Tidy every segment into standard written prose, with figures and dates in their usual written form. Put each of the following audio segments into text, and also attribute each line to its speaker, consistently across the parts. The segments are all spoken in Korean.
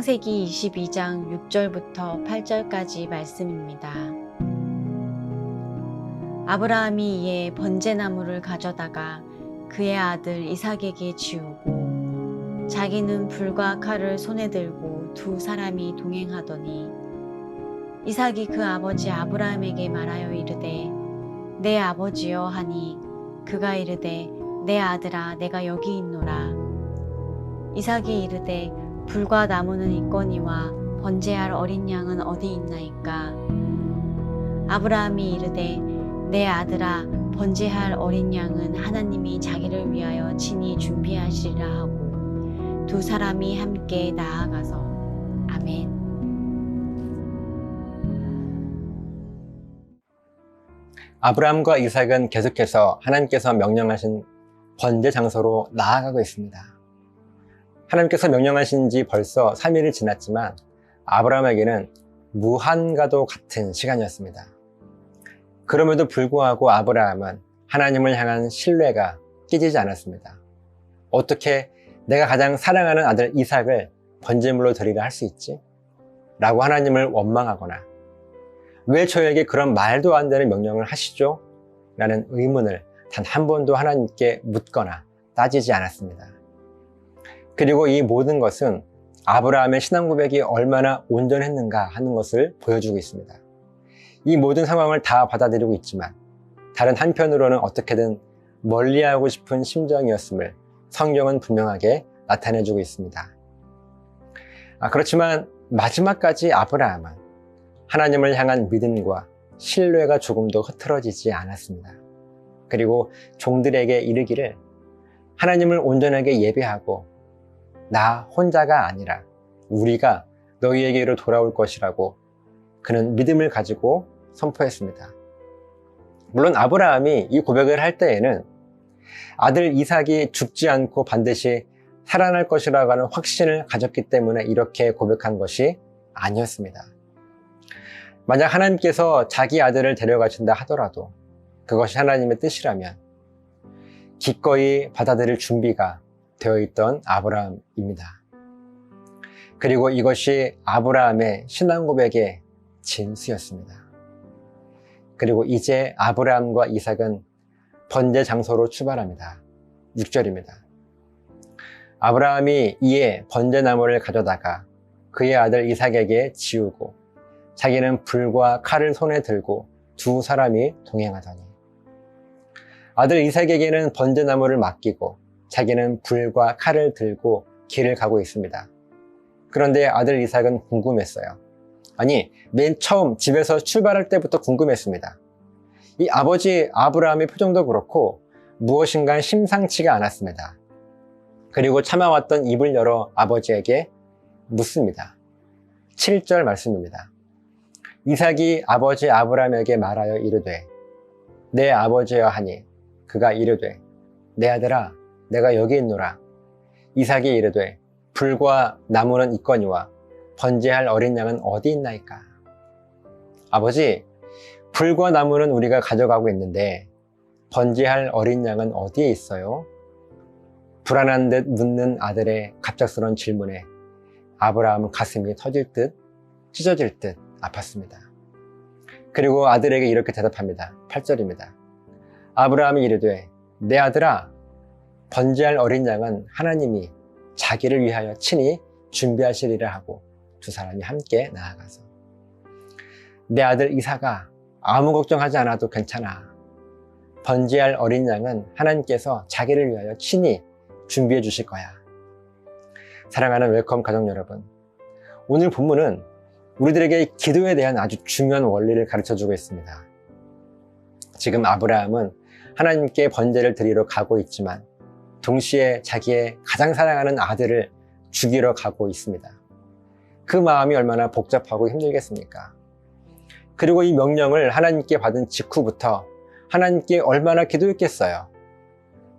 Speaker 1: 창세기 22장 6절부터 8절까지 말씀입니다. 아브라함이 이에 번제나무를 가져다가 그의 아들 이삭에게 지우고 자기는 불과 칼을 손에 들고 두 사람이 동행하더니 이삭이 그 아버지 아브라함에게 말하여 이르되 내 아버지여 하니 그가 이르되 내 아들아 내가 여기 있노라. 이삭이 이르되 불과 나무는 있거니와 번제할 어린 양은 어디 있나이까. 아브라함이 이르되 내 아들아 번제할 어린 양은 하나님이 자기를 위하여 친히 준비하시리라 하고 두 사람이 함께 나아가서 아멘.
Speaker 2: 아브라함과 이삭은 계속해서 하나님께서 명령하신 번제 장소로 나아가고 있습니다. 하나님께서 명령하신 지 벌써 3일이 지났지만 아브라함에게는 무한과도 같은 시간이었습니다. 그럼에도 불구하고 아브라함은 하나님을 향한 신뢰가 깨지지 않았습니다. 어떻게 내가 가장 사랑하는 아들 이삭을 번제물로 드리라 할 수 있지? 라고 하나님을 원망하거나 왜 저에게 그런 말도 안 되는 명령을 하시죠? 라는 의문을 단 한 번도 하나님께 묻거나 따지지 않았습니다. 그리고 이 모든 것은 아브라함의 신앙 고백이 얼마나 온전했는가 하는 것을 보여주고 있습니다. 이 모든 상황을 다 받아들이고 있지만 다른 한편으로는 어떻게든 멀리하고 싶은 심정이었음을 성경은 분명하게 나타내주고 있습니다. 그렇지만 마지막까지 아브라함은 하나님을 향한 믿음과 신뢰가 조금도 흐트러지지 않았습니다. 그리고 종들에게 이르기를 하나님을 온전하게 예배하고 나 혼자가 아니라 우리가 너희에게로 돌아올 것이라고 그는 믿음을 가지고 선포했습니다. 물론 아브라함이 이 고백을 할 때에는 아들 이삭이 죽지 않고 반드시 살아날 것이라고 하는 확신을 가졌기 때문에 이렇게 고백한 것이 아니었습니다. 만약 하나님께서 자기 아들을 데려가신다 하더라도 그것이 하나님의 뜻이라면 기꺼이 받아들일 준비가 되어 있던 아브라함입니다. 그리고 이것이 아브라함의 신앙 고백의 진수였습니다. 그리고 이제 아브라함과 이삭은 번제 장소로 출발합니다. 6절입니다. 아브라함이 이에 번제나무를 가져다가 그의 아들 이삭에게 지우고 자기는 불과 칼을 손에 들고 두 사람이 동행하더니 아들 이삭에게는 번제나무를 맡기고 자기는 불과 칼을 들고 길을 가고 있습니다. 그런데 아들 이삭은 궁금했어요. 아니, 맨 처음 집에서 출발할 때부터 궁금했습니다. 이 아버지 아브라함의 표정도 그렇고 무엇인가 심상치가 않았습니다. 그리고 참아왔던 입을 열어 아버지에게 묻습니다. 7절 말씀입니다. 이삭이 아버지 아브라함에게 말하여 이르되 내 아버지여 하니 그가 이르되 내 아들아 내가 여기 있노라. 이삭이 이르되 불과 나무는 있거니와 번제할 어린 양은 어디 있나이까. 아버지, 불과 나무는 우리가 가져가고 있는데 번제할 어린 양은 어디에 있어요? 불안한 듯 묻는 아들의 갑작스러운 질문에 아브라함은 가슴이 터질 듯 찢어질 듯 아팠습니다. 그리고 아들에게 이렇게 대답합니다. 8절입니다. 아브라함이 이르되 내 아들아 번제할 어린 양은 하나님이 자기를 위하여 친히 준비하시리라 하고 두 사람이 함께 나아가서 내 아들 이삭아 아무 걱정하지 않아도 괜찮아. 번제할 어린 양은 하나님께서 자기를 위하여 친히 준비해 주실 거야. 사랑하는 웰컴 가족 여러분, 오늘 본문은 우리들에게 기도에 대한 아주 중요한 원리를 가르쳐주고 있습니다. 지금 아브라함은 하나님께 번제를 드리러 가고 있지만 동시에 자기의 가장 사랑하는 아들을 죽이러 가고 있습니다. 그 마음이 얼마나 복잡하고 힘들겠습니까? 그리고 이 명령을 하나님께 받은 직후부터 하나님께 얼마나 기도했겠어요?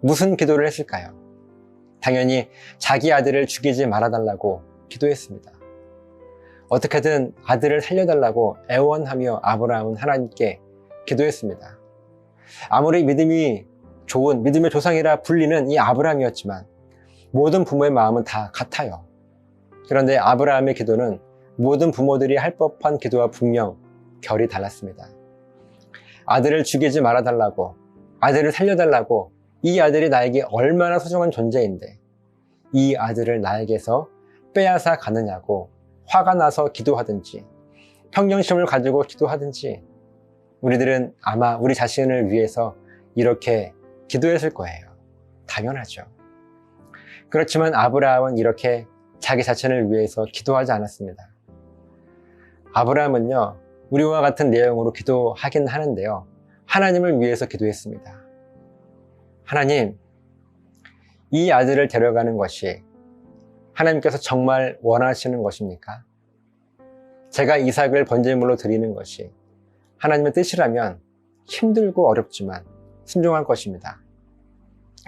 Speaker 2: 무슨 기도를 했을까요? 당연히 자기 아들을 죽이지 말아달라고 기도했습니다. 어떻게든 아들을 살려달라고 애원하며 아브라함은 하나님께 기도했습니다. 아무리 믿음이 좋은 믿음의 조상이라 불리는 이 아브라함이었지만 모든 부모의 마음은 다 같아요. 그런데 아브라함의 기도는 모든 부모들이 할 법한 기도와 분명 결이 달랐습니다. 아들을 죽이지 말아달라고, 아들을 살려달라고, 이 아들이 나에게 얼마나 소중한 존재인데 이 아들을 나에게서 빼앗아 가느냐고 화가 나서 기도하든지 평정심을 가지고 기도하든지 우리들은 아마 우리 자신을 위해서 이렇게 기도했을 거예요. 당연하죠. 그렇지만 아브라함은 이렇게 자기 자신을 위해서 기도하지 않았습니다. 아브라함은요, 우리와 같은 내용으로 기도하긴 하는데요, 하나님을 위해서 기도했습니다. 하나님, 이 아들을 데려가는 것이 하나님께서 정말 원하시는 것입니까? 제가 이삭을 번제물로 드리는 것이 하나님의 뜻이라면 힘들고 어렵지만 순종할 것입니다.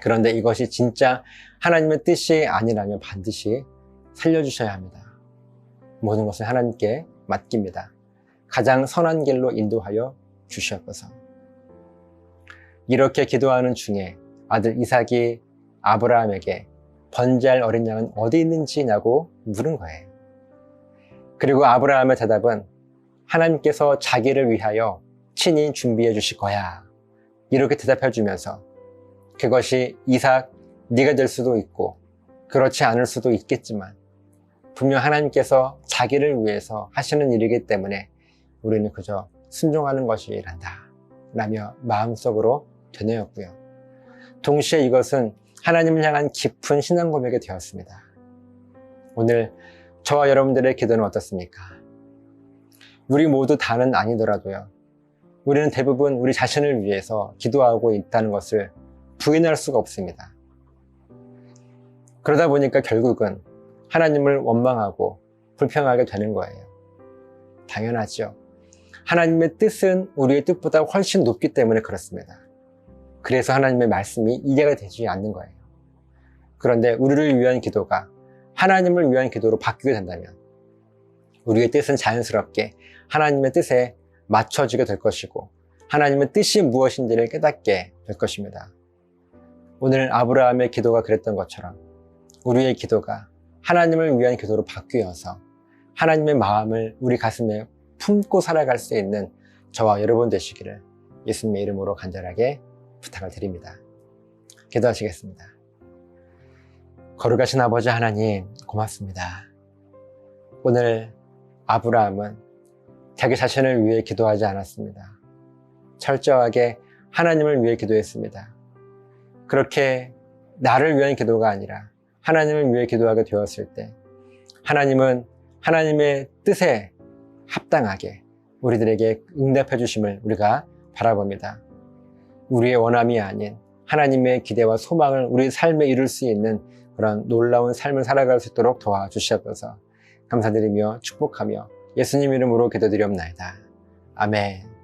Speaker 2: 그런데 이것이 진짜 하나님의 뜻이 아니라면 반드시 살려주셔야 합니다. 모든 것을 하나님께 맡깁니다. 가장 선한 길로 인도하여 주시옵소서. 이렇게 기도하는 중에 아들 이삭이 아브라함에게 번제할 어린 양은 어디 있는지냐고 물은 거예요. 그리고 아브라함의 대답은 하나님께서 자기를 위하여 친히 준비해 주실 거야, 이렇게 대답해 주면서 그것이 이삭 네가 될 수도 있고 그렇지 않을 수도 있겠지만 분명 하나님께서 자기를 위해서 하시는 일이기 때문에 우리는 그저 순종하는 것이란다 라며 마음속으로 되뇌었고요. 동시에 이것은 하나님을 향한 깊은 신앙 고백이 되었습니다. 오늘 저와 여러분들의 기도는 어떻습니까? 우리 모두 다는 아니더라도요, 우리는 대부분 우리 자신을 위해서 기도하고 있다는 것을 부인할 수가 없습니다. 그러다 보니까 결국은 하나님을 원망하고 불평하게 되는 거예요. 당연하죠. 하나님의 뜻은 우리의 뜻보다 훨씬 높기 때문에 그렇습니다. 그래서 하나님의 말씀이 이해가 되지 않는 거예요. 그런데 우리를 위한 기도가 하나님을 위한 기도로 바뀌게 된다면 우리의 뜻은 자연스럽게 하나님의 뜻에 맞춰지게 될 것이고 하나님의 뜻이 무엇인지를 깨닫게 될 것입니다. 오늘 아브라함의 기도가 그랬던 것처럼 우리의 기도가 하나님을 위한 기도로 바뀌어서 하나님의 마음을 우리 가슴에 품고 살아갈 수 있는 저와 여러분 되시기를 예수님의 이름으로 간절하게 부탁을 드립니다. 기도하시겠습니다. 거룩하신 아버지 하나님, 고맙습니다. 오늘 아브라함은 자기 자신을 위해 기도하지 않았습니다. 철저하게 하나님을 위해 기도했습니다. 그렇게 나를 위한 기도가 아니라 하나님을 위해 기도하게 되었을 때 하나님은 하나님의 뜻에 합당하게 우리들에게 응답해 주심을 우리가 바라봅니다. 우리의 원함이 아닌 하나님의 기대와 소망을 우리 삶에 이룰 수 있는 그런 놀라운 삶을 살아갈 수 있도록 도와주시옵소서. 감사드리며 축복하며 예수님 이름으로 기도드리옵나이다. 아멘.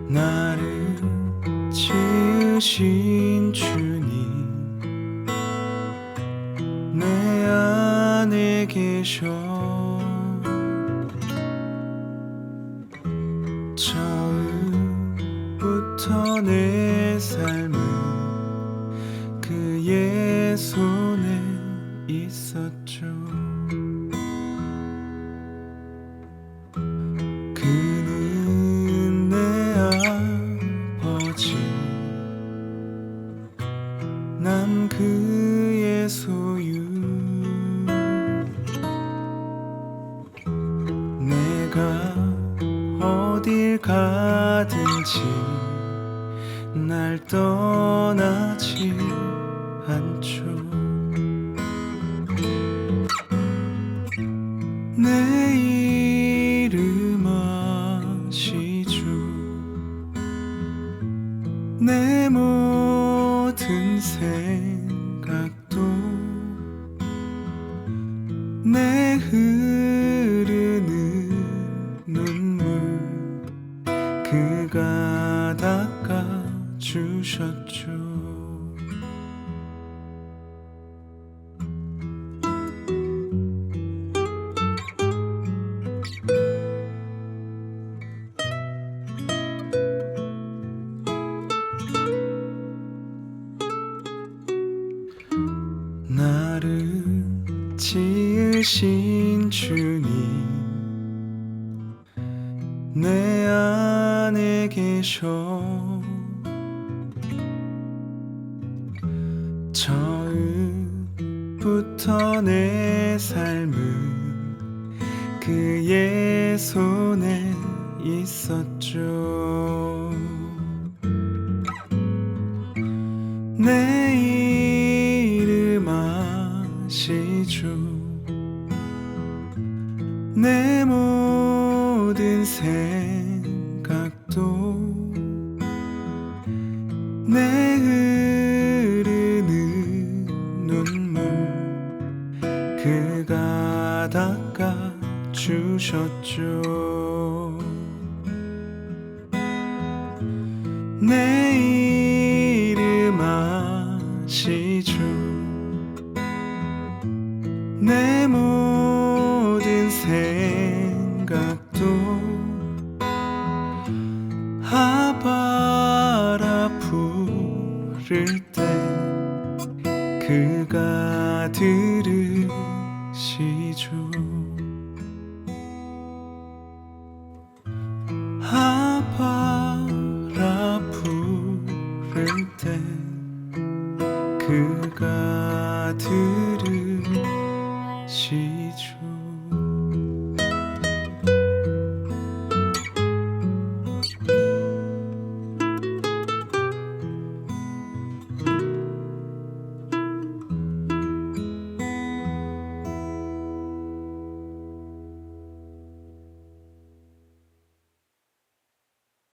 Speaker 3: 나를 지으신 주님 내 안에 계셔 처음부터 내 삶은 그의 손에 있었죠. 그는 내 아버지 난 그의 소유 내가 어딜 가든지 날 떠나지 않죠. 내 이름 아시죠. 내 모든 생각도 내 흐르는 눈물 그가 닦아주셨죠. 나를 지으신 주님 내 안에 계셔. 처음부터 내 삶은 그의 손에 있었죠. 내 이름 아시죠. 내 모든 생각도 내 흐르는 눈물 그가 닦아주셨죠. 내 이름 아시죠. 내 모든 생각도 아바라 부를 때 그가 들으시죠. 아바라 부를 때 그가 들으시죠.